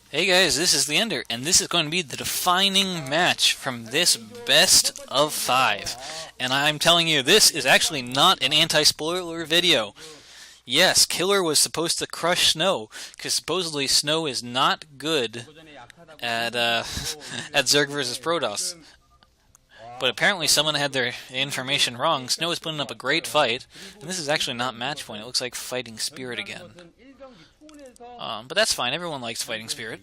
Hey guys, this is TheEnder, and this is going to be the defining match from this best of 5. And I'm telling you, this is actually not an anti-spoiler video. Yes, Killer was supposed to crush Snow, because supposedly Snow is not good at at Zerg versus Protoss. But apparently someone had their information wrong. Snow is putting up a great fight, and this is actually not match point. It looks like Fighting Spirit again. But that's fine. Everyone likes Fighting Spirit.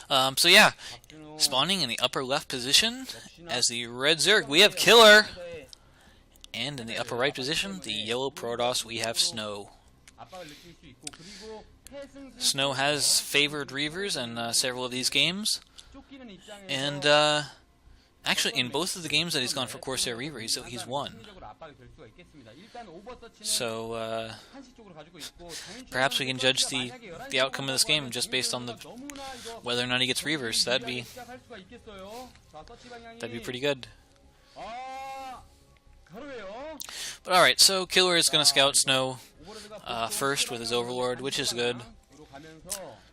So yeah, spawning in the upper left position as the red Zerg, we have Killer. And in the upper right position, the yellow Protoss, we have Snow. Snow has favored Reavers in several of these games. And actually, in both of the games that he's gone for Corsair Reaver, he's won. So perhaps we can judge the outcome of this game just based on whether or not he gets Reavers. That'd be pretty good. But alright, so Killer is going to scout Snow first with his Overlord, which is good.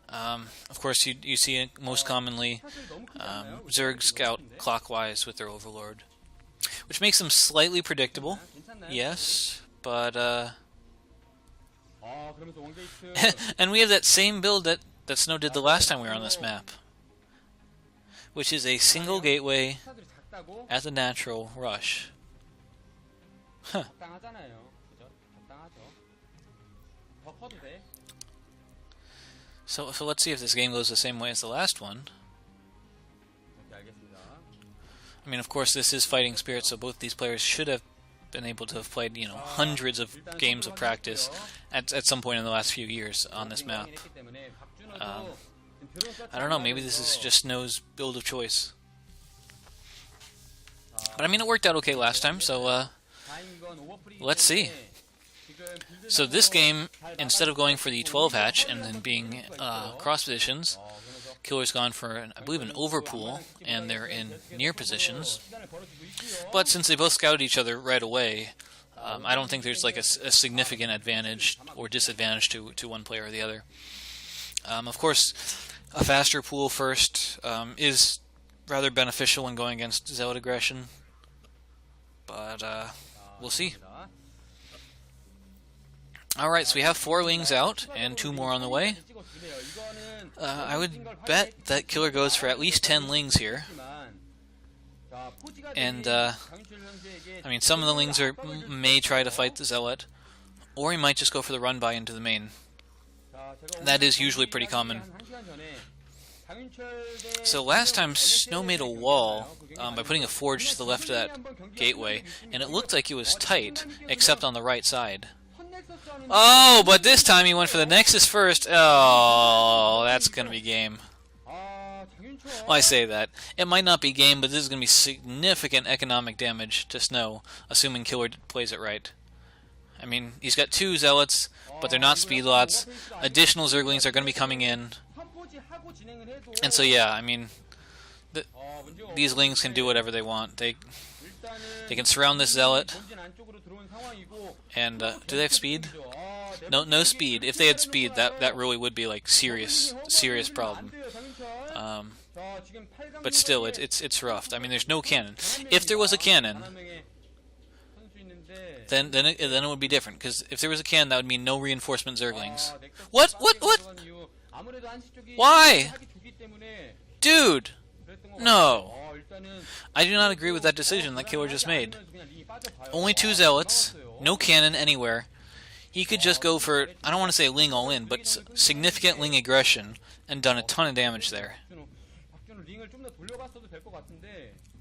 Of course, you see it most commonly Zerg scout clockwise with their Overlord, which makes them slightly predictable, yes, but and we have that same build that Snow did the last time we were on this map, which is a single gateway at the natural rush. Huh. So let's see if this game goes the same way as the last one. I mean, of course, this is Fighting Spirit, so both these players should have been able to have played, hundreds of games of practice at some point in the last few years on this map. I don't know, maybe this is just Snow's build of choice. But I mean, it worked out okay last time, so let's see. So this game, instead of going for the 12 hatch and then being cross positions, Killer's gone for, I believe, an overpool, and they're in near positions. But since they both scouted each other right away, I don't think there's like a significant advantage or disadvantage to one player or the other. Of course, a faster pool first is rather beneficial when going against Zealot aggression, but we'll see. Alright, so we have 4 Lings out, and 2 more on the way. I would bet that Killer goes for at least 10 Lings here. And, I mean, some of the Lings may try to fight the Zealot, or he might just go for the run-by into the main. That is usually pretty common. So last time, Snow made a wall by putting a forge to the left of that gateway, and it looked like it was tight, except on the right side. Oh, but this time he went for the Nexus first. Oh, that's going to be game. Well, I say that. It might not be game, but this is going to be significant economic damage to Snow, assuming Killer plays it right. I mean, he's got 2 Zealots, but they're not speedlots. Additional Zerglings are going to be coming in. And so, yeah, I mean, these Lings can do whatever they want. They can surround this Zealot. And do they have speed? No speed. If they had speed, that really would be like serious problem. But still, it's rough. I mean, there's no cannon. If there was a cannon, then it would be different. Because if there was a cannon, that would mean no reinforcement Zerglings. What? Why? Dude! No. I do not agree with that decision that Killer just made. Only 2 Zealots, no cannon anywhere. He could just go for, I don't want to say Ling all in, but significant Ling aggression and done a ton of damage there.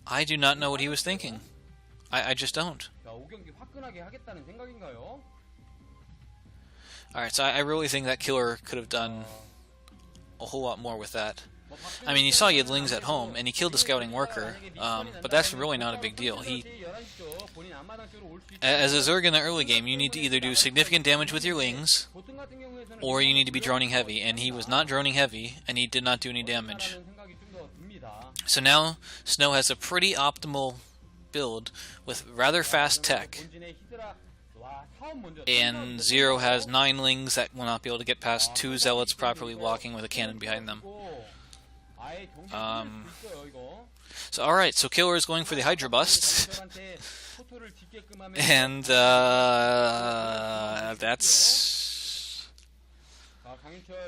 I do not know what he was thinking. I just don't. Alright, so I really think that Killer could have done a whole lot more with that. I mean, you saw he had Lings at home, and he killed the scouting worker, but that's really not a big deal. As a Zerg in the early game, you need to either do significant damage with your Lings, or you need to be droning heavy, and he was not droning heavy, and he did not do any damage. So now, Snow has a pretty optimal build with rather fast tech. And Zero has 9 Lings that will not be able to get past 2 Zealots properly walking with a cannon behind them. So alright, so Killer is going for the Hydra Bust. And that's...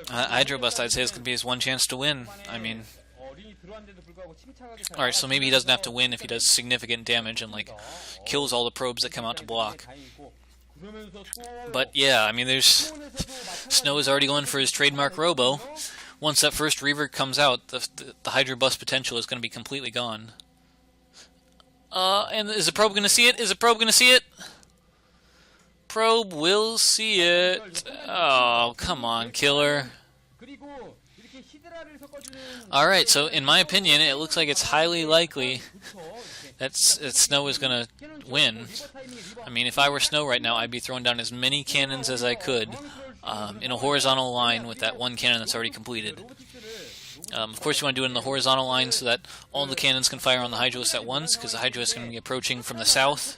Hydra Bust, I'd say, is going to be his one chance to win. I mean... Alright, so maybe he doesn't have to win if he does significant damage and, like, kills all the probes that come out to block. But, yeah, I mean, there's... Snow is already going for his trademark Robo. Once that first Reaver comes out, the Hydra Bust potential is going to be completely gone. And is the probe going to see it? Is the probe going to see it? Probe will see it. Oh, come on, Killer. Alright, so in my opinion, it looks like it's highly likely that Snow is going to win. I mean, if I were Snow right now, I'd be throwing down as many cannons as I could in a horizontal line with that one cannon that's already completed. Of course, you want to do it in the horizontal line so that all the cannons can fire on the Hydralisk at once, because the Hydralisk is going to be approaching from the south.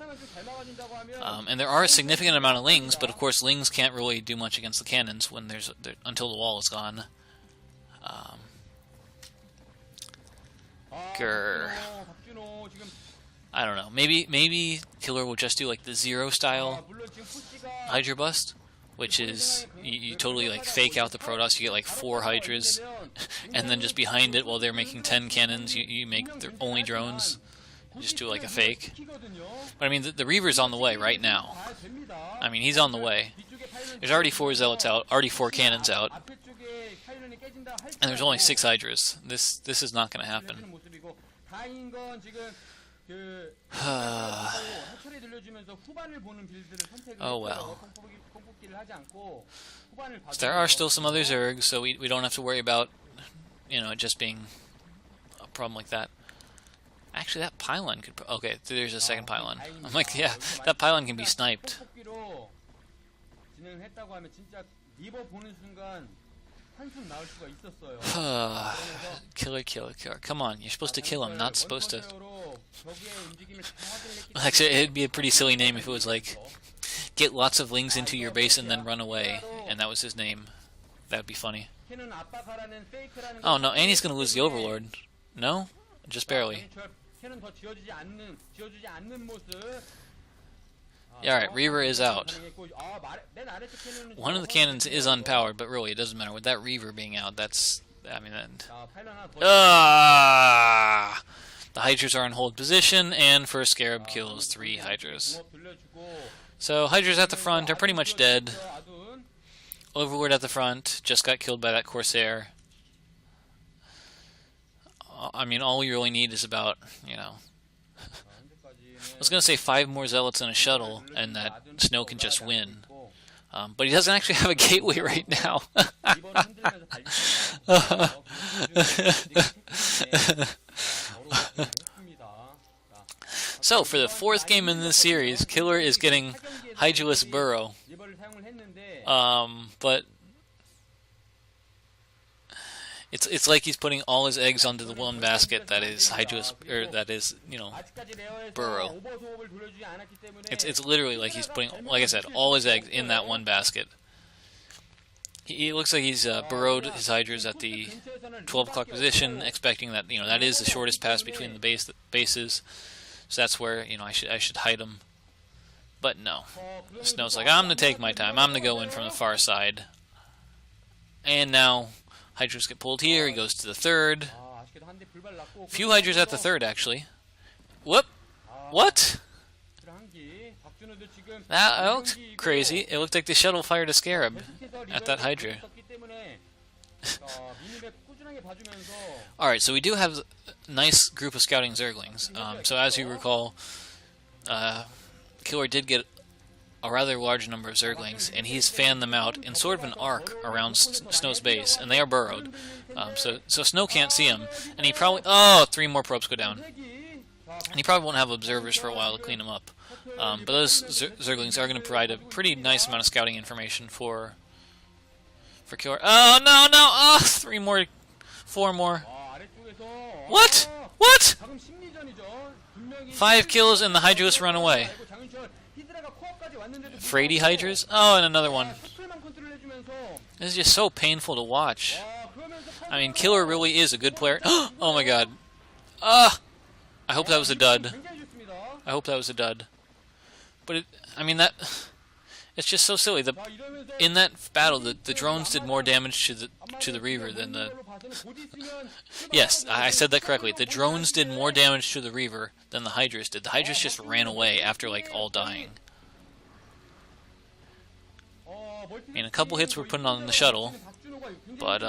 And there are a significant amount of Lings, but of course Lings can't really do much against the cannons when until the wall is gone. I don't know. Maybe Killer will just do like the Zero style Hydra Bust, which is you totally like fake out the Protoss. You get like 4 Hydras, and then just behind it, while they're making 10 cannons, you make their only drones. You just do like a fake. But I mean, the Reaver's on the way right now. I mean, he's on the way. There's already 4 Zealots out, already 4 cannons out, and there's only 6 Hydras. This is not going to happen. Oh well. So there are still some other Zergs, so we don't have to worry about, you know, it just being a problem like that. Actually, that pylon could... Okay, there's a second pylon. I'm like, yeah, that pylon can be sniped. Killer. Come on, you're supposed to kill him, not supposed to... Actually, it'd be a pretty silly name if it was like, get lots of Lings into your base and then run away, and that was his name. That would be funny. Oh no, and he's gonna lose the Overlord. No? Just barely. Alright, Reaver is out. One of the cannons is unpowered, but really, it doesn't matter. With that Reaver being out, that's... I mean, the Hydras are in hold position, and first Scarab kills 3 Hydras. So, Hydras at the front are pretty much dead. Overlord at the front just got killed by that Corsair. I mean, all we really need is about, you know... I was going to say 5 more Zealots and a shuttle, and that Snow can just win. But he doesn't actually have a gateway right now. So, for the 4th game in this series, Killer is getting Hydralisk Burrow. But... It's like he's putting all his eggs onto the one basket that is Hydralisk, or that is, you know, Burrow. It's literally like he's putting, like I said, all his eggs in that one basket. He looks like he's burrowed his Hydras at the 12 o'clock position, expecting that, you know, that is the shortest pass between the bases. So that's where, you know, I should hide him. But no. Snow's like, I'm going to take my time. I'm going to go in from the far side. And now... Hydras get pulled here, he goes to the 3rd. Few Hydras at the 3rd, actually. Whoop! What? That looks crazy. It looked like the shuttle fired a Scarab at that Hydra. Alright, so we do have a nice group of scouting Zerglings. So as you recall, Killer did get a rather large number of Zerglings, and he's fanned them out in sort of an arc around Snow's base, and they are burrowed. So Snow can't see them, and he probably... Oh, 3 more probes go down. And he probably won't have observers for a while to clean them up. But those Zerglings are going to provide a pretty nice amount of scouting information for Killer. Oh, no! Oh, 3 more... 4 more. What? What? 5 kills and the Hydralisk run away. Frady Hydras? Oh, and another one. This is just so painful to watch. I mean, Killer really is a good player. Oh my god. I hope that was a dud. I hope that was a dud. But, I mean, it's just so silly. In that battle, the drones did more damage to the Reaver than the... Yes, I said that correctly. The drones did more damage to the Reaver than the Hydras did. The Hydras just ran away after, like, all dying. And a couple hits were put on the shuttle, but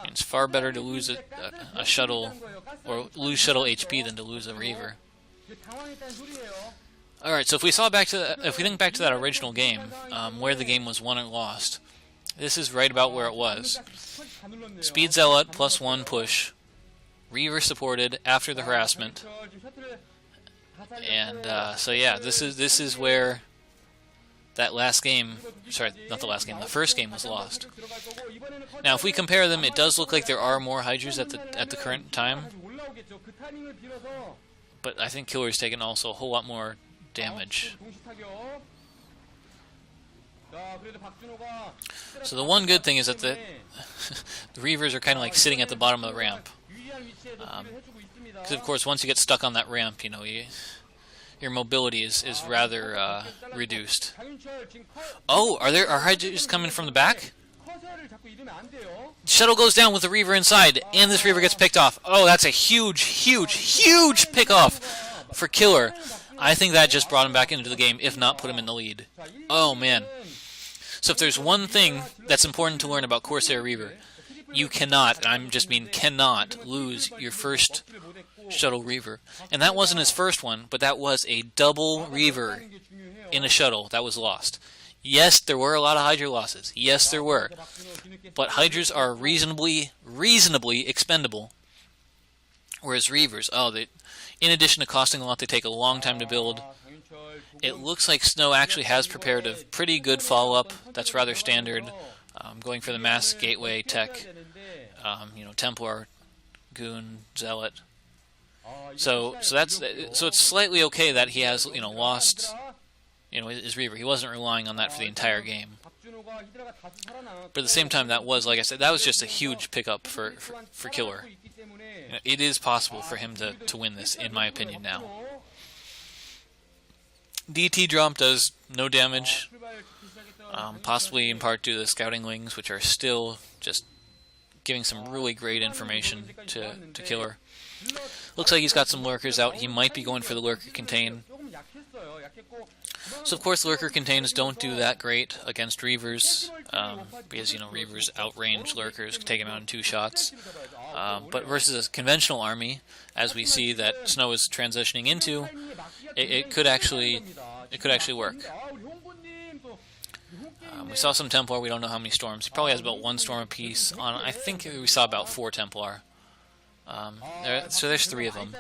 it's far better to lose a shuttle, or lose shuttle HP than to lose a Reaver. Alright, so if we think back to that original game, where the game was won or lost, this is right about where it was. Speed Zealot +1 push, Reaver supported after the harassment, and so yeah, this is where that last game, sorry, not the last game, the first game was lost. Now, if we compare them, it does look like there are more Hydras at the current time, but I think Killer's taken also a whole lot more damage. So the one good thing is that the Reavers are kind of like sitting at the bottom of the ramp. Because of course, once you get stuck on that ramp, you know, your mobility is rather reduced. Oh, are Hydras coming from the back? Shuttle goes down with the Reaver inside, and this Reaver gets picked off. Oh, that's a huge, huge, huge pick-off for Killer. I think that just brought him back into the game, if not put him in the lead. Oh, man. So if there's one thing that's important to learn about Corsair Reaver, you cannot, and I just mean cannot, lose your first shuttle Reaver. And that wasn't his first one, but that was a double Reaver in a shuttle that was lost. Yes, there were a lot of Hydra losses. Yes, there were. But Hydras are reasonably expendable. Whereas Reavers, in addition to costing a lot, they take a long time to build. It looks like Snow actually has prepared a pretty good follow-up that's rather standard, going for the mass gateway tech, Templar, Goon, Zealot. So it's slightly okay that he has lost his Reaver. He wasn't relying on that for the entire game. But at the same time, that was, like I said, that was just a huge pickup for Killer. It is possible for him to win this, in my opinion, now. DT drop does no damage, possibly in part due to the scouting wings, which are still just giving some really great information to Killer. Looks like he's got some lurkers out. He might be going for the lurker contain. So of course lurker contains don't do that great against Reavers, because Reavers outrange lurkers, take him out in 2 shots. But versus a conventional army, as we see that Snow is transitioning into, it could actually work. We saw some Templar. We don't know how many storms. He probably has about 1 storm apiece. I think we saw about 4 Templar. So there's 3 of them.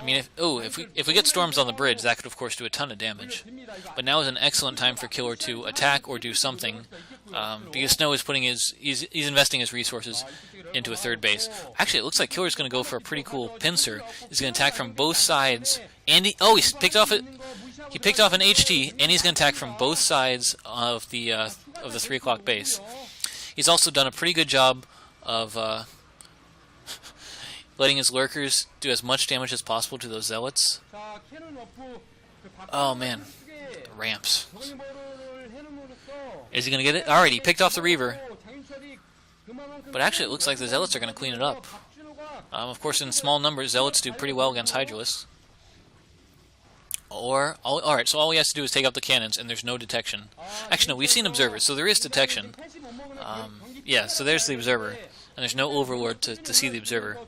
I mean, if we get storms on the bridge, that could of course do a ton of damage. But now is an excellent time for Killer to attack or do something, because Snow is putting he's investing his resources into a 3rd base. Actually, it looks like Killer's going to go for a pretty cool pincer. He's going to attack from both sides, and he picked off an HT, and he's going to attack from both sides of the 3 o'clock base. He's also done a pretty good job of letting his lurkers do as much damage as possible to those zealots. Oh man, the ramps. Is he going to get it? Alright, he picked off the Reaver. But actually it looks like the zealots are going to clean it up. Of course in small numbers, zealots do pretty well against Hydralisks. Alright, so all he has to do is take out the cannons and there's no detection. Actually no, we've seen observers, so there is detection. Yeah, so there's the observer. And there's no overlord to see the observer.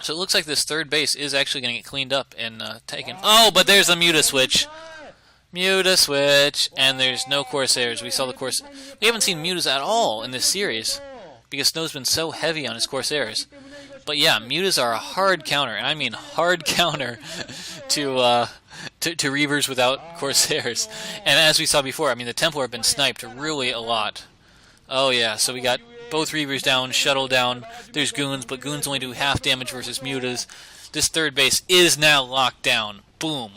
So it looks like this 3rd base is actually going to get cleaned up and taken. Oh, but there's a Muta switch. Muta switch. And there's no Corsairs. We haven't seen Mutas at all in this series, because Snow's been so heavy on his Corsairs. But yeah, Mutas are a hard counter, and I mean hard counter to Reavers without Corsairs. And as we saw before, I mean the Templar have been sniped really a lot. Oh yeah, so we got both Reavers down, Shuttle down, there's Goons, but Goons only do half damage versus Mutas. This 3rd base is now locked down. Boom.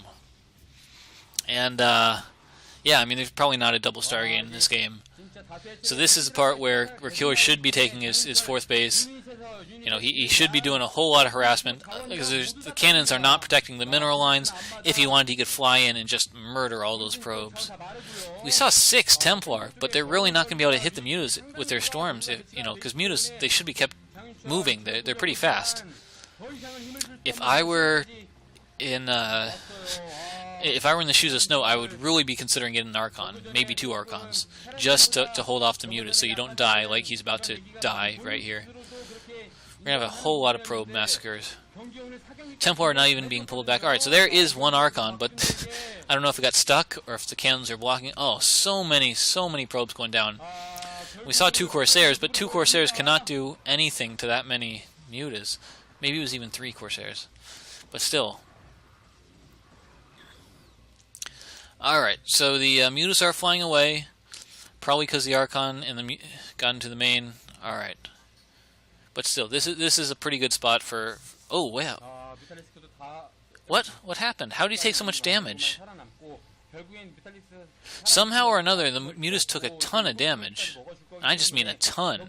And yeah, I mean, there's probably not a double star gain in this game. So this is the part where Killer should be taking his fourth base. You know, he should be doing a whole lot of harassment because the cannons are not protecting the mineral lines. If he wanted, he could fly in and just murder all those probes. We saw 6 Templar, but they're really not going to be able to hit the mutas with their storms. You know, because mutas, they should be kept moving. They're pretty fast. If I were in the shoes of Snow, I would really be considering getting an Archon, maybe 2 Archons, just to hold off the mutas so you don't die like he's about to die right here. We're going to have a whole lot of probe massacres. Templar are not even being pulled back. Alright, so there is 1 Archon, but I don't know if it got stuck or if the cannons are blocking. Oh, so many probes going down. We saw 2 Corsairs, but 2 Corsairs cannot do anything to that many mutas. Maybe it was even 3 Corsairs. But still. Alright, so the mutas are flying away. Probably because the Archon and got into the main. Alright. But still, this is a pretty good spot for... Oh, wow. What happened? How did he take so much damage? Somehow or another, the mutas took a ton of damage. I just mean a ton.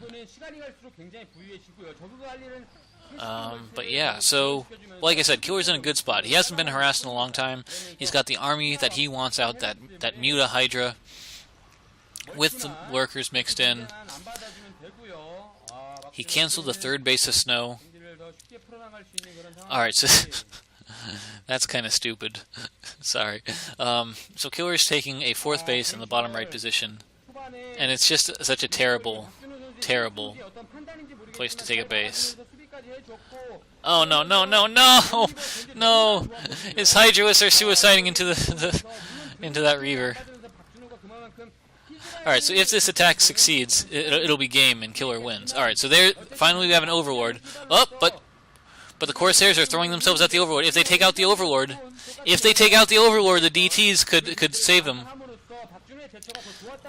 But yeah, so, like I said, Killer's in a good spot. He hasn't been harassed in a long time. He's got the army that he wants out, that Muta Hydra, with the lurkers mixed in. He canceled the 3rd base of Snow. Alright, so that's kind of stupid. Sorry. So Killer's taking a 4th base in the bottom right position. And it's just such a terrible place to take a base. Oh, no. No! His Hydralisks are suiciding into that Reaver. Alright, so if this attack succeeds, it'll be game and Killer wins. Alright, so there, finally we have an Overlord. Oh, but the Corsairs are throwing themselves at the Overlord. If they take out the Overlord, the DTs could save him.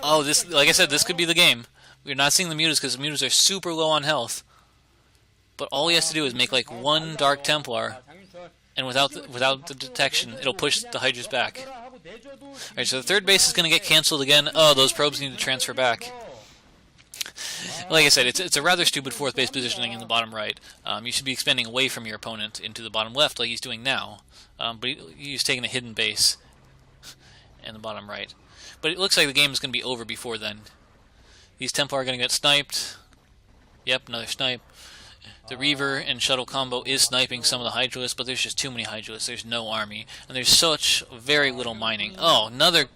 Oh, this, like I said, this could be the game. We're not seeing the mutas because the mutas are super low on health. But all he has to do is make like 1 Dark Templar, and without the detection, it'll push the Hydras back. Alright, so the 3rd base is going to get cancelled again. Oh, those probes need to transfer back. Like I said, it's a rather stupid 4th base positioning in the bottom right. You should be expanding away from your opponent into the bottom left like he's doing now. But he's taking a hidden base in the bottom right. But it looks like the game is going to be over before then. These Templar are going to get sniped. Yep, another snipe. The Reaver and Shuttle combo is sniping some of the Hydralisks, but there's just too many Hydralisks. There's no army, and there's such very little mining. Oh, another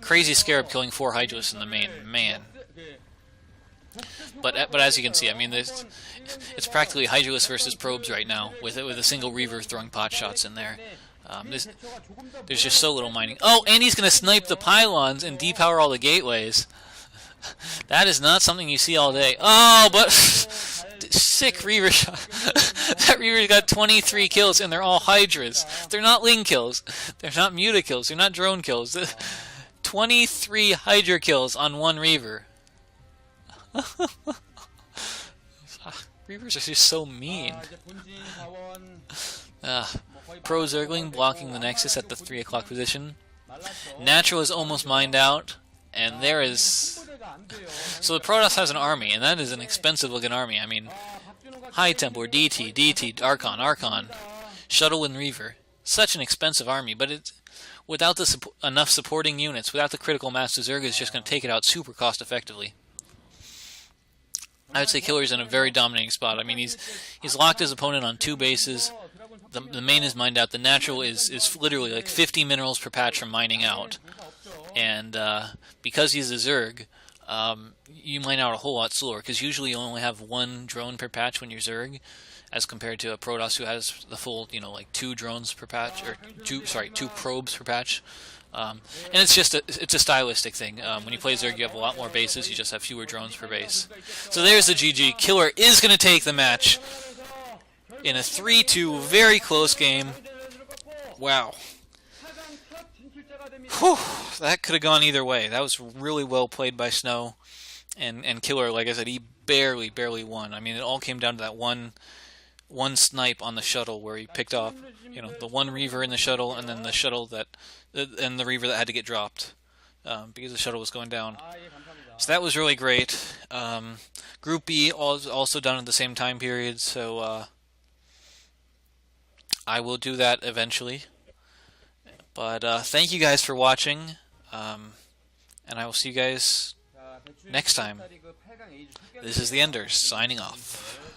crazy Scarab killing 4 Hydralisks in the main. Man. But as you can see, I mean, it's practically Hydralisk versus probes right now, with a single Reaver throwing pot shots in there. There's just so little mining. Oh, and he's going to snipe the pylons and depower all the gateways. That is not something you see all day. Oh, but... sick Reaver shot. That Reaver's got 23 kills, and they're all Hydras. They're not Ling kills. They're not Muta kills. They're not drone kills. 23 Hydra kills on 1 Reaver. Reavers are just so mean. Pro Zergling blocking the Nexus at the 3 o'clock position. Natural is almost mined out, and there is... So the Protoss has an army, and that is an expensive-looking army. I mean, High Templar, DT, Archon, Shuttle and Reaver. Such an expensive army, but it's without enough supporting units, without the critical mass, Zerg is just going to take it out super cost-effectively. I would say Killer's in a very dominating spot. I mean, he's locked his opponent on 2 bases. The main is mined out. The natural is literally like 50 minerals per patch from mining out. And because he's a Zerg, you mine out a whole lot slower, because usually you only have 1 drone per patch when you're Zerg, as compared to a Protoss who has the full, like 2 drones per patch, or 2 probes per patch. And it's just it's a stylistic thing. When you play Zerg, you have a lot more bases, you just have fewer drones per base. So there's the GG. Killer is going to take the match in a 3-2, very close game. Wow. Whew, that could have gone either way. That was really well played by Snow. And Killer, like I said, he barely won. I mean, it all came down to that one one snipe on the shuttle where he picked off, the one Reaver in the shuttle, and then the shuttle and the Reaver that had to get dropped because the shuttle was going down. So that was really great. Group B also done at the same time period, so I will do that eventually. But thank you guys for watching, and I will see you guys next time. This is TheEnder signing off.